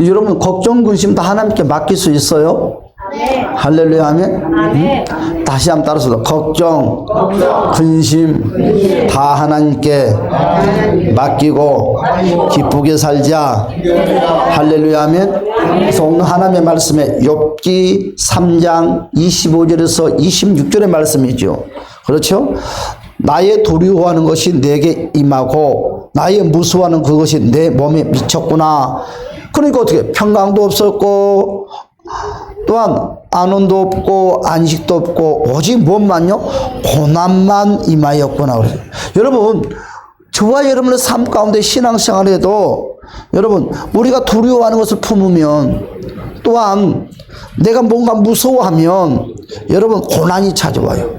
여러분 걱정 근심 다 하나님께 맡길 수 있어요? 네. 할렐루야 하면 다시 한번 따라서 걱정, 근심 다 하나님께 맡기고 기쁘게 살자. 할렐루야 하면 그래서 오늘 하나님의 말씀에 욥기 3장 25절에서 26절의 말씀이죠. 그렇죠? 나의 두려워하는 것이 내게 임하고 나의 무서워하는 그것이 내 몸에 미쳤구나. 그러니까 어떻게 평강도 없었고 또한 안원도 없고 안식도 없고 오직 무엇만요? 고난만 임하였구나. 여러분 저와 여러분의 삶 가운데 신앙생활에도 여러분 우리가 두려워하는 것을 품으면 또한 내가 뭔가 무서워하면 여러분 고난이 찾아와요.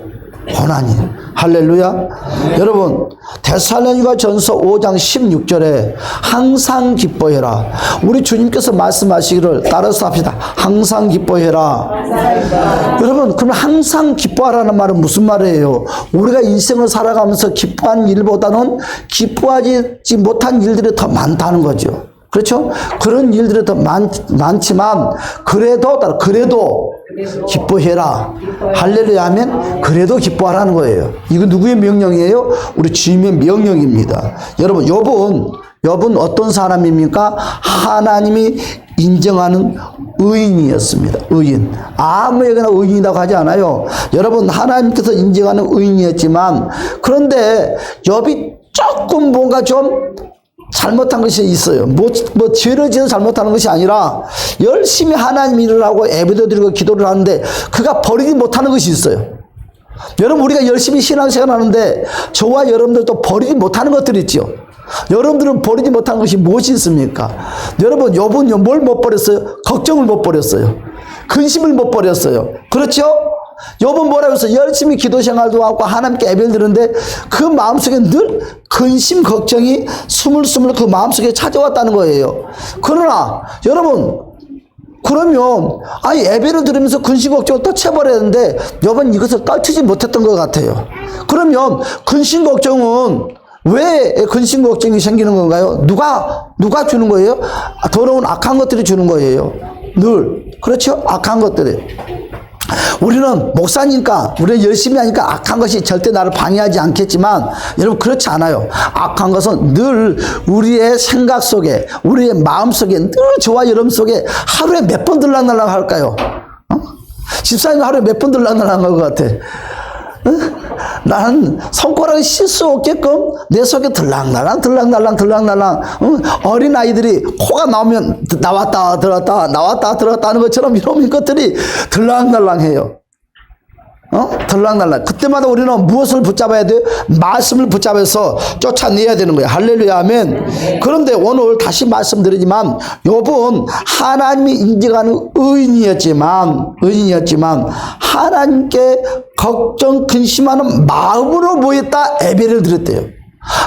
고난이. 할렐루야. 여러분 데살로니가 전서 5장 16절에 항상 기뻐해라. 우리 주님께서 말씀하시기를 따라서 합시다. 항상 기뻐해라. 여러분 그럼 항상 기뻐하라는 말은 무슨 말이에요? 우리가 인생을 살아가면서 기뻐하는 일보다는 기뻐하지 못한 일들이 더 많다는 거죠. 그렇죠? 그런 일들이 더 많지만 그래도 기뻐해라. 할렐루야 하면 그래도 기뻐하라는 거예요. 이거 누구의 명령이에요? 우리 주님의 명령입니다. 여러분 욥은 어떤 사람입니까? 하나님이 인정하는 의인이었습니다. 의인. 아무에게나 의인이라고 하지 않아요. 여러분 하나님께서 인정하는 의인이었지만 그런데 욥이 조금 뭔가 좀 잘못한 것이 있어요. 뭐 죄를 지어서 잘못하는 것이 아니라 열심히 하나님 일을 하고 예배도 드리고 기도를 하는데 그가 버리지 못하는 것이 있어요. 여러분 우리가 열심히 신앙생활 하는데 저와 여러분들도 버리지 못하는 것들이 있죠. 여러분들은 버리지 못한 것이 무엇이 있습니까? 여러분 욥은요 뭘 못 버렸어요? 걱정을 못 버렸어요. 근심을 못 버렸어요. 그렇죠? 욥은 뭐라고 했어요? 열심히 기도 생활도 하고 하나님께 예배를 드리는데 그 마음속에 늘 근심 걱정이 스물스물 그 마음속에 찾아왔다는 거예요. 그러나 여러분 그러면 예배를 드리면서 근심 걱정을 떨쳐버렸는데 욥은 이것을 떨치지 못했던 것 같아요. 그러면 근심 걱정은 왜 근심 걱정이 생기는 건가요? 누가 주는 거예요? 더러운 악한 것들이 주는 거예요. 늘. 그렇죠? 악한 것들이. 우리는 목사니까 우리는 열심히 하니까 악한 것이 절대 나를 방해하지 않겠지만 여러분 그렇지 않아요. 악한 것은 늘 우리의 생각 속에 우리의 마음 속에 늘 저와 여러분 속에 하루에 몇 번 들락날락 할까요? 집사님 하루에 몇 번 들락날락 할 것 같아. 나는 손가락을 쉴 수 없게끔 내 속에 들락날락 어린 아이들이 코가 나오면 나왔다 들어갔다 나왔다 들어갔다 하는 것처럼 이런 것들이 들락날락해요. 들락날락. 그때마다 우리는 무엇을 붙잡아야 돼요? 말씀을 붙잡아서 쫓아내야 되는 거예요. 할렐루야 아멘. 그런데 오늘 다시 말씀드리지만 욥은 하나님이 인정하는 의인이었지만 하나님께 걱정 근심하는 마음으로 모였다 예배를 드렸대요.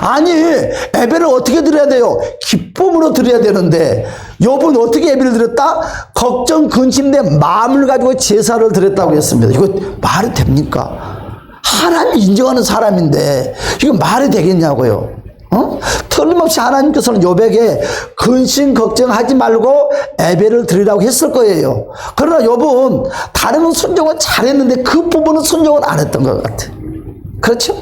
아니 예배를 어떻게 드려야 돼요? 기쁨으로 드려야 되는데 욥은 어떻게 예배를 드렸다? 걱정 근심된 마음을 가지고 제사를 드렸다고 했습니다. 이거 말이 됩니까? 하나님 인정하는 사람인데 이거 말이 되겠냐고요. 틀림없이 하나님께서는 욥에게 근심 걱정하지 말고 예배를 드리라고 했을 거예요. 그러나 욥은 다른 순종은 잘했는데 그 부분은 순종을 안 했던 것 같아. 그렇죠?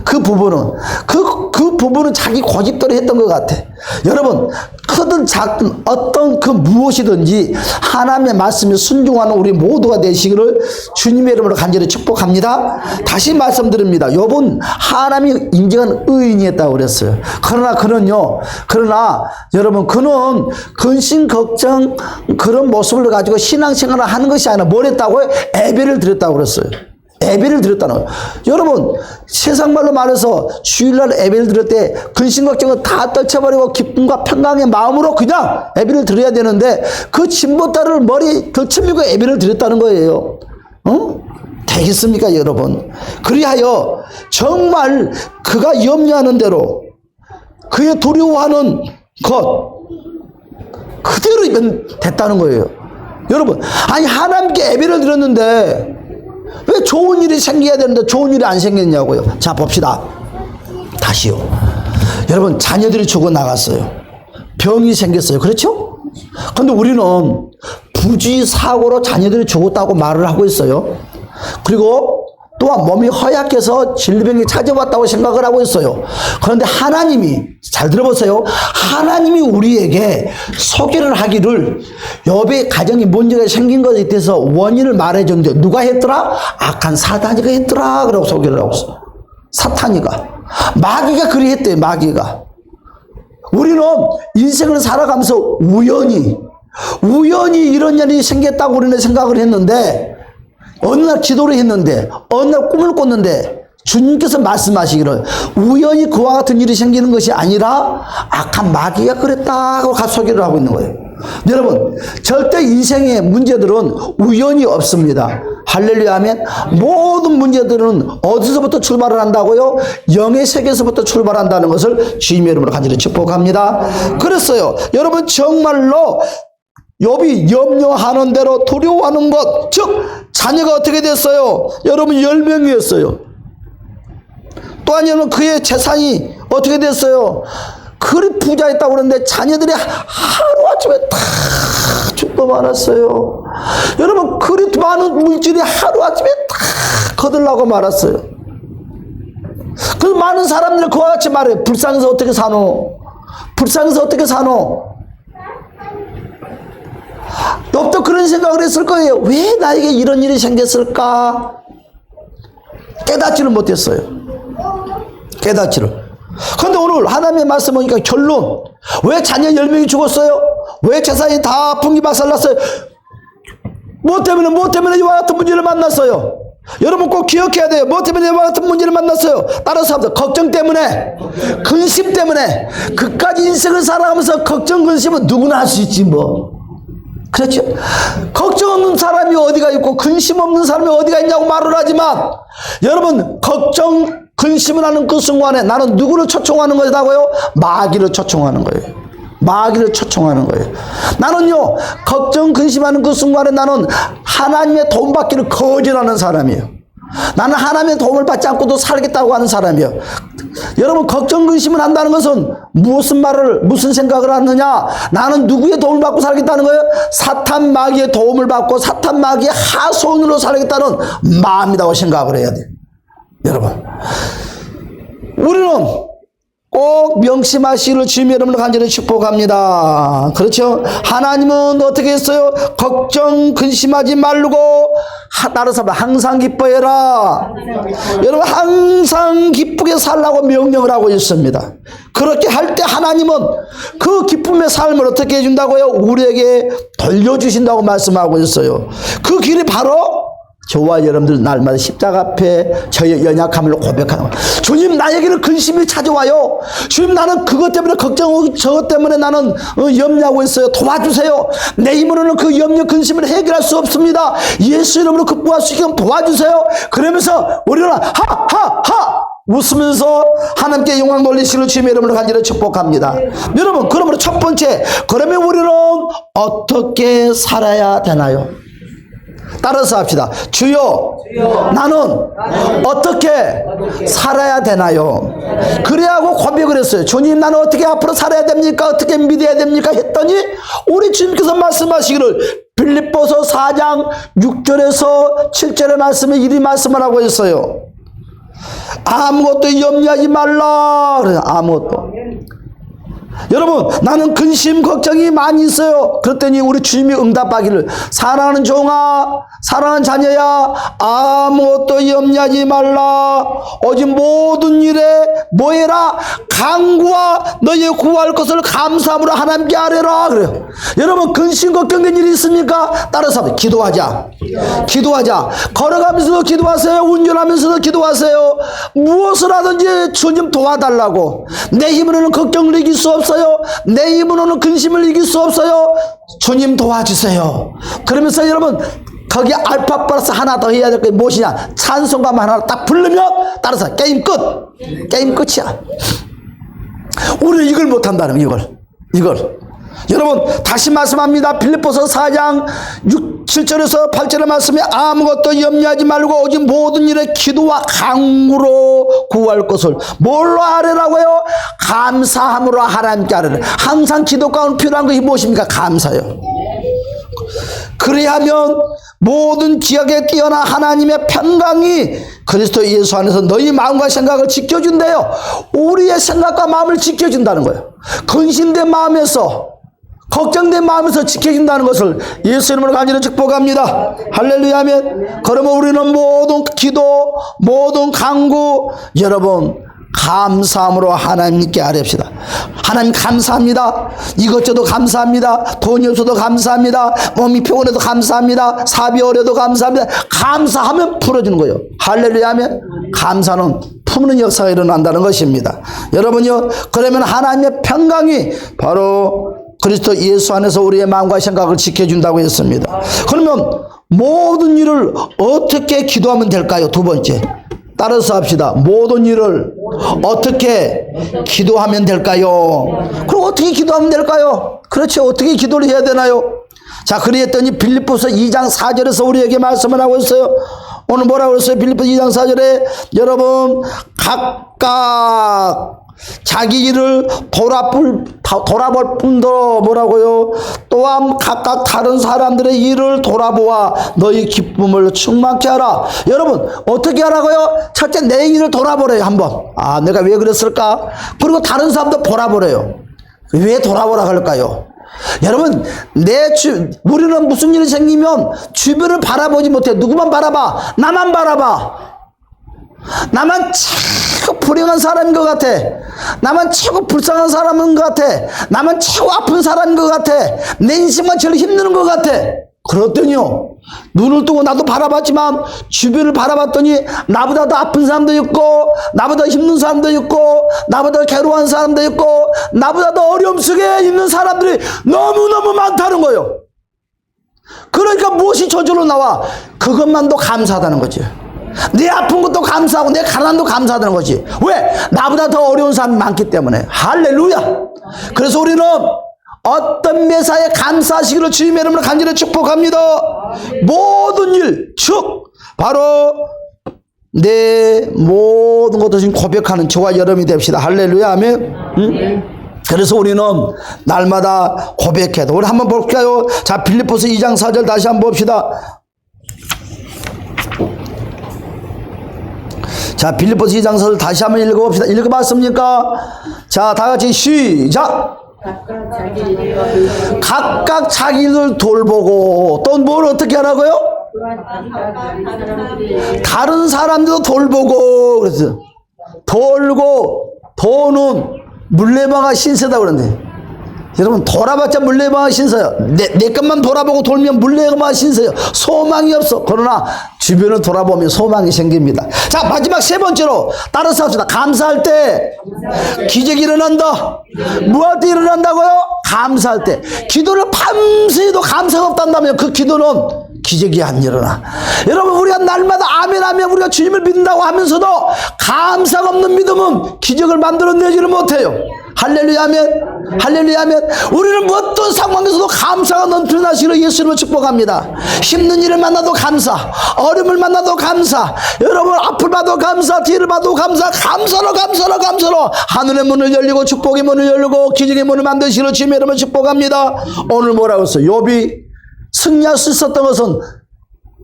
그 부분은 자기 고집대로 했던 것 같아. 여러분 크든 작든 어떤 그 무엇이든지 하나님의 말씀에 순종하는 우리 모두가 되시기를 주님의 이름으로 간절히 축복합니다. 다시 말씀드립니다. 욥은 하나님이 인정한 의인이었다고 그랬어요. 그러나 여러분 그는 근심 걱정 그런 모습을 가지고 신앙생활을 하는 것이 아니라 뭘 했다고요? 예배를 드렸다고 그랬어요. 예배를 드렸다는 거예요. 여러분 세상 말로 말해서 주일날 예배를 드릴 때 근심 걱정을 다 떨쳐버리고 기쁨과 평강의 마음으로 그냥 예배를 드려야 되는데 그 진보따를 머리 걸쳐밀고 예배를 드렸다는 거예요. 되겠습니까 여러분? 그리하여 정말 그가 염려하는 대로 그의 두려워하는 것 그대로 됐다는 거예요. 여러분 하나님께 예배를 드렸는데 왜 좋은 일이 생겨야 되는데 좋은 일이 안 생겼냐고요. 자 봅시다. 다시요. 여러분 자녀들이 죽어나갔어요. 병이 생겼어요. 그렇죠? 근데 우리는 부지 사고로 자녀들이 죽었다고 말을 하고 있어요. 그리고 또한 몸이 허약해서 질병이 찾아왔다고 생각을 하고 있어요. 그런데 하나님이, 잘 들어보세요. 하나님이 우리에게 소개를 하기를 욥의 가정에 문제가 생긴 것에 대해서 원인을 말해줬는데 누가 했더라? 악한 사탄이가 했더라. 그러고 소개를 하고 있어요. 사탄이가. 마귀가 그리 했대요. 마귀가. 우리는 인생을 살아가면서 우연히 이런 일이 생겼다고 우리는 생각을 했는데, 어느 날 기도를 했는데, 어느 날 꿈을 꿨는데 주님께서 말씀하시기를 우연히 그와 같은 일이 생기는 것이 아니라 악한 마귀가 그랬다고 소개를 하고 있는 거예요. 여러분, 절대 인생의 문제들은 우연이 없습니다. 할렐루야 하면 모든 문제들은 어디서부터 출발을 한다고요? 영의 세계에서부터 출발한다는 것을 주님의 이름으로 간절히 축복합니다. 그랬어요. 여러분, 정말로 욥이 염려하는 대로 두려워하는 것, 즉 자녀가 어떻게 됐어요? 여러분 10명이었어요. 또한 여러분 그의 재산이 어떻게 됐어요? 그리 부자였다고 그러는데 자녀들이 하루아침에 다 죽고 말았어요. 여러분 그리 많은 물질이 하루아침에 다 거들나고 말았어요. 그 많은 사람들 그와 같이 말해요. 불쌍해서 어떻게 사노? 불쌍해서 어떻게 사노? 욥도 그런 생각을 했을 거예요. 왜 나에게 이런 일이 생겼을까? 깨닫지를 못했어요. 깨닫지를. 그런데 오늘 하나님의 말씀 보니까 결론. 왜 자녀 10명이 죽었어요? 왜 재산이 다 풍기박살났어요? 뭐 때문에 이와 같은 문제를 만났어요? 여러분 꼭 기억해야 돼요. 뭐 때문에 이와 같은 문제를 만났어요? 따라서 합니다. 걱정 때문에, 근심 때문에. 그까지 인생을 살아가면서 걱정, 근심은 누구나 할 수 있지 뭐. 그렇죠? 걱정 없는 사람이 어디가 있고 근심 없는 사람이 어디가 있냐고 말을 하지만, 여러분 걱정 근심을 하는 그 순간에 나는 누구를 초청하는 것이라고요? 마귀를 초청하는 거예요. 마귀를 초청하는 거예요. 나는요 걱정 근심하는 그 순간에 나는 하나님의 도움 받기를 거절하는 사람이에요. 나는 하나님의 도움을 받지 않고도 살겠다고 하는 사람이에요. 여러분 걱정 근심을 한다는 것은 무슨 생각을 하느냐? 나는 누구의 도움을 받고 살겠다는 거예요? 사탄 마귀의 도움을 받고 사탄 마귀의 하손으로 살겠다는 마음이라고 생각을 해야 돼요. 여러분 우리는 꼭 명심하시기를 주님의 이름으로 간절히 축복합니다. 그렇죠? 하나님은 어떻게 했어요? 걱정 근심하지 말고 따라서 항상 기뻐해라. 여러분 항상 기쁘게 살라고 명령을 하고 있습니다. 그렇게 할 때 하나님은 그 기쁨의 삶을 어떻게 해준다고요? 우리에게 돌려주신다고 말씀하고 있어요. 그 길이 바로 저와 여러분들 날마다 십자가 앞에 저의 연약함을 고백하는 거예요. 주님 나에게는 근심이 찾아와요. 주님 나는 그것 때문에 걱정하고 저것 때문에 나는 염려하고 있어요. 도와주세요. 내 힘으로는 그 염려 근심을 해결할 수 없습니다. 예수 이름으로 극복할 수 있게 도와주세요. 그러면서 우리는 하하하 웃으면서 하나님께 영광 돌리시는 주님의 이름으로 간절히 축복합니다. 여러분 그러므로 첫 번째, 그러면 우리는 어떻게 살아야 되나요? 따라서 합시다. 주여, 나는 어떻게 살아야 되나요? 그래하고 고백을 했어요. 주님 나는 어떻게 앞으로 살아야 됩니까? 어떻게 믿어야 됩니까? 했더니 우리 주님께서 말씀하시기를 빌립보서 4장 6절에서 7절의 말씀에 이리 말씀을 하고 있어요. 아무것도 염려하지 말라. 그래요. 아무것도. 여러분 나는 근심 걱정이 많이 있어요. 그랬더니 우리 주님이 응답하기를 사랑하는 종아 사랑하는 자녀야 아무것도 염려하지 말라. 오직 모든 일에 뭐해라? 간구와 너희의 구할 것을 감사함으로 하나님께 아뢰라. 그래요. 여러분 근심 걱정된 일이 있습니까? 따라서 기도하자. 기도하자. 걸어가면서도 기도하세요. 운전하면서도 기도하세요. 무엇을 하든지 주님 도와달라고. 내 힘으로는 걱정을 이길 수 없어요. 내 힘으로는 근심을 이길 수 없어요. 주님 도와주세요. 그러면서 여러분 거기에 알파 플러스 하나 더 해야 될 게 무엇이냐? 찬송가 하나 딱 부르면 따라서 게임 끝. 게임 끝이야. 우리는 이걸 못한다는 거예요. 이걸 여러분 다시 말씀합니다. 빌립보서 4장 7절에서 8절의 말씀에 아무것도 염려하지 말고 오직 모든 일에 기도와 간구로 구할 것을 뭘로 하려라고요? 감사함으로 하나님께 하려라. 항상 기도 가운데 필요한 것이 무엇입니까? 감사요. 그리하면 모든 지역에 뛰어난 하나님의 평강이 그리스도 예수 안에서 너희 마음과 생각을 지켜준대요. 우리의 생각과 마음을 지켜준다는 거예요. 근심된 마음에서, 걱정된 마음에서 지켜준다는 것을 예수 이름으로 간절히 축복합니다. 할렐루야 하면, 그러면 우리는 모든 기도, 모든 간구, 여러분 감사함으로 하나님께 아뢰읍시다. 하나님 감사합니다. 이것저것 감사합니다. 돈이 없어도 감사합니다. 몸이 피곤해도 감사합니다. 사비 어려도 감사합니다. 감사하면 풀어주는 거예요. 할렐루야 하면 감사는 품는 역사가 일어난다는 것입니다. 여러분요, 그러면 하나님의 평강이 바로 그리스도 예수 안에서 우리의 마음과 생각을 지켜준다고 했습니다. 그러면 모든 일을 어떻게 기도하면 될까요? 두 번째, 따라서 합시다. 모든 일을 어떻게 기도하면 될까요? 그럼 어떻게 기도하면 될까요? 그렇죠. 어떻게 기도를 해야 되나요? 자, 그랬더니 빌립보서 2장 4절에서 우리에게 말씀을 하고 있어요. 오늘 뭐라고 했어요? 빌립보서 2장 4절에 여러분 각각 자기 일을 돌아볼 뿐더러 뭐라고요? 또한 각각 다른 사람들의 일을 돌아보아 너희 기쁨을 충만케 하라. 여러분 어떻게 하라고요? 첫째, 내 일을 돌아보래요. 한번. 아, 내가 왜 그랬을까? 그리고 다른 사람도 돌아보래요. 왜 돌아보라 그럴까요? 여러분 우리는 무슨 일이 생기면 주변을 바라보지 못해. 누구만 바라봐? 나만 바라봐. 나만 최고 불행한 사람인 것 같아. 나만 최고 불쌍한 사람인 것 같아. 나만 최고 아픈 사람인 것 같아. 내 인생만 제일 힘드는 것 같아. 그렇더니요, 눈을 뜨고 나도 바라봤지만 주변을 바라봤더니 나보다 더 아픈 사람도 있고, 나보다 힘든 사람도 있고, 나보다 괴로운 사람도 있고, 나보다 더 어려움 속에 있는 사람들이 너무너무 많다는 거예요. 그러니까 무엇이 저절로 나와? 그것만도 감사하다는 거지. 내 아픈 것도 감사하고 내 가난도 감사하다는 거지. 왜? 나보다 더 어려운 사람이 많기 때문에. 할렐루야. 그래서 우리는 어떤 매사에 감사하시기를 주님의 이름으로 간절히 축복합니다. 모든 일, 즉 바로 내 모든 것을 지금 고백하는 저와 여러분이 됩시다. 할렐루야 하면 그래서 우리는 날마다 고백해야 돼. 우리 한번 볼까요? 자, 빌립보서 2장 4절 다시 한번 봅시다. 자, 빌립보서 2장 4절 다시 한번 읽어봅시다. 읽어봤습니까? 자, 다 같이 시작. 각각 자기를 돌보고 또 뭘 어떻게 하라고요? 다른 사람들도 돌보고. 그래서 돌고, 도는 물레방아 신세다 그러는데, 여러분 돌아봤자 물레방아 신세요. 내 것만 돌아보고 돌면 물레방아 신세요. 소망이 없어. 그러나 주변을 돌아보면 소망이 생깁니다. 자, 마지막 세 번째로 따라서 합시다. 감사할 때 기적이 일어난다. 무할 때 일어난다고요? 감사할 때. 기도를 밤새도 감사가 없단다면 그 기도는 기적이 안 일어나. 여러분 우리가 날마다 아멘 하면 우리가 주님을 믿는다고 하면서도 감사가 없는 믿음은 기적을 만들어내지를 못해요. 할렐루야 하면, 할렐루야 하면 우리는 어떤 상황에서도 감사가 넘쳐나시기를 예수님을 축복합니다. 힘든 일을 만나도 감사, 어려움을 만나도 감사, 여러분 앞을 봐도 감사, 뒤를 봐도 감사, 감사로 하늘의 문을 열리고 축복의 문을 열리고 기적의 문을 만드시기를 주님의 이름으로 축복합니다. 오늘 뭐라고 했어요? 욥이 승리할 수 있었던 것은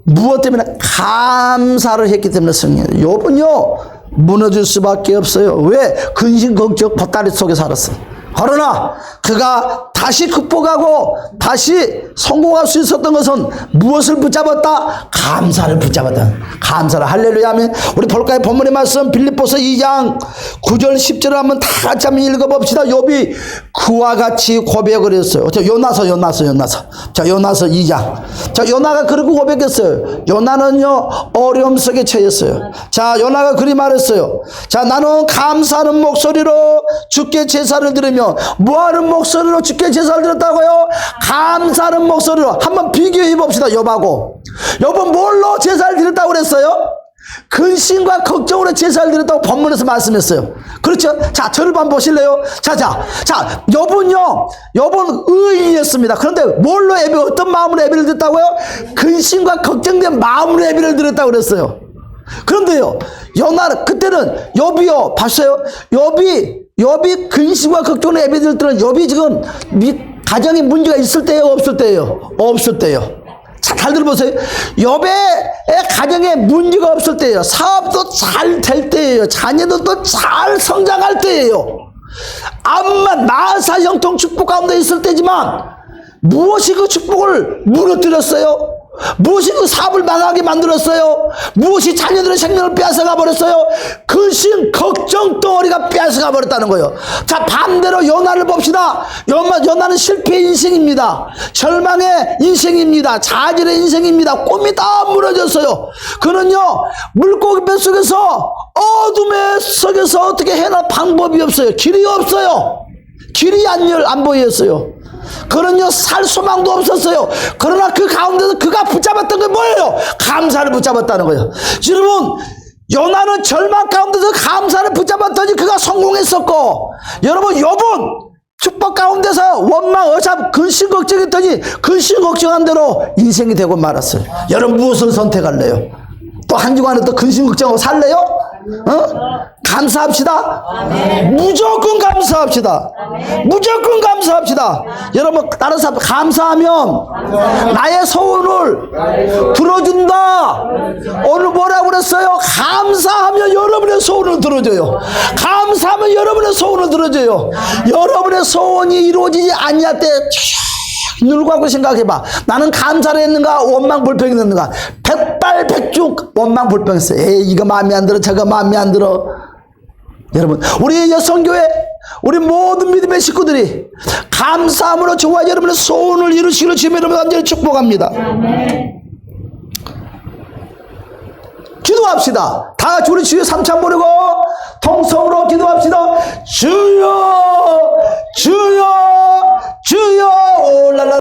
무엇 때문에? 감사를 했기 때문에 승리해요. 욥은요 무너질 수밖에 없어요. 왜? 근심 걱정 보따리 속에 살았어. 그러나 그가 다시 극복하고 다시 성공할 수 있었던 것은 무엇을 붙잡았다? 감사를 붙잡았다. 감사를. 할렐루야 하면 우리 볼까요? 본문의 말씀 빌립보서 2장 9절 10절을 한번 다 같이 한번 읽어봅시다. 욥이 그와 같이 고백을 했어요. 요나서. 자, 요나서 2장. 자, 요나가 그렇게 고백했어요. 요나는요 어려움 속에 처했어요. 자, 요나가 그리 말했어요. 자, 나는 감사하는 목소리로 주께 제사를 드리며 뭐하는 목소리로 주께 제사를 드렸다고요? 감사하는 목소리로. 한번 비교해 봅시다. 욥하고. 욥은 뭘로 제사를 드렸다고 그랬어요? 근심과 걱정으로 제사를 드렸다고 본문에서 말씀했어요. 그렇죠? 자, 저를 한번 보실래요? 자, 여분요, 여분 의인이었습니다. 그런데 뭘로 예배, 어떤 마음으로 예배를 드렸다고요? 근심과 걱정된 마음으로 예배를 드렸다고 그랬어요. 그런데요, 그때는 욥이요, 봤어요? 욥이 근심과 걱정으로 예배 드릴 때는 욥이 지금 가정에 문제가 있을 때예요, 없을 때예요? 없을 때예요. 자, 잘 들어보세요. 욥의 가정에 문제가 없을 때예요. 사업도 잘 될 때예요. 자녀들도 잘 성장할 때예요. 암만 나사 형통 축복 가운데 있을 때지만 무엇이 그 축복을 무너뜨렸어요? 무엇이 그 사업을 망하게 만들었어요? 무엇이 자녀들의 생명을 빼앗아가 버렸어요? 근심, 걱정 덩어리가 빼앗아가 버렸다는 거예요. 자, 반대로 요나를 봅시다. 요나는 실패의 인생입니다. 절망의 인생입니다. 좌절의 인생입니다. 꿈이 다 무너졌어요. 그는요, 물고기 뱃속에서 어둠의 속에서 어떻게 해나 방법이 없어요. 길이 없어요. 길이 안 보였어요. 그는요, 살 소망도 없었어요. 그러나 그 가운데서 그가 붙잡았던 게 뭐예요? 감사를 붙잡았다는 거예요. 여러분, 요나는 절망 가운데서 감사를 붙잡았더니 그가 성공했었고, 여러분, 욥은 축복 가운데서 원망, 어참, 근심 걱정했더니 근심 걱정한 대로 인생이 되고 말았어요. 여러분, 무엇을 선택할래요? 또 한 주간에 또 근심 걱정하고 살래요? 감사합시다. 아멘. 무조건 감사합시다. 아멘. 무조건 감사합시다. 여러분, 다른 사람 감사하면 나의 소원을 들어준다. 오늘 뭐라고 그랬어요? 감사하면 여러분의 소원을 들어줘요. 감사하면 여러분의 소원을 들어줘요. 여러분의 소원이 이루어지지 않냐 때 눈을 감고 생각해봐. 나는 감사를 했는가, 원망 불평이 했는가? 백발백중 원망 불평했어요. 에이, 이거 마음에 안 들어, 저거 마음에 안 들어. 여러분, 우리 여성교회, 우리 모든 믿음의 식구들이 감사함으로 저와 여러분의 소원을 이루시기로 주님 여러분 간절히 축복합니다. 기도합시다. 다 같이 우리 주여 삼창 부르고 통성으로 기도합시다. 주여, 주여, 주여.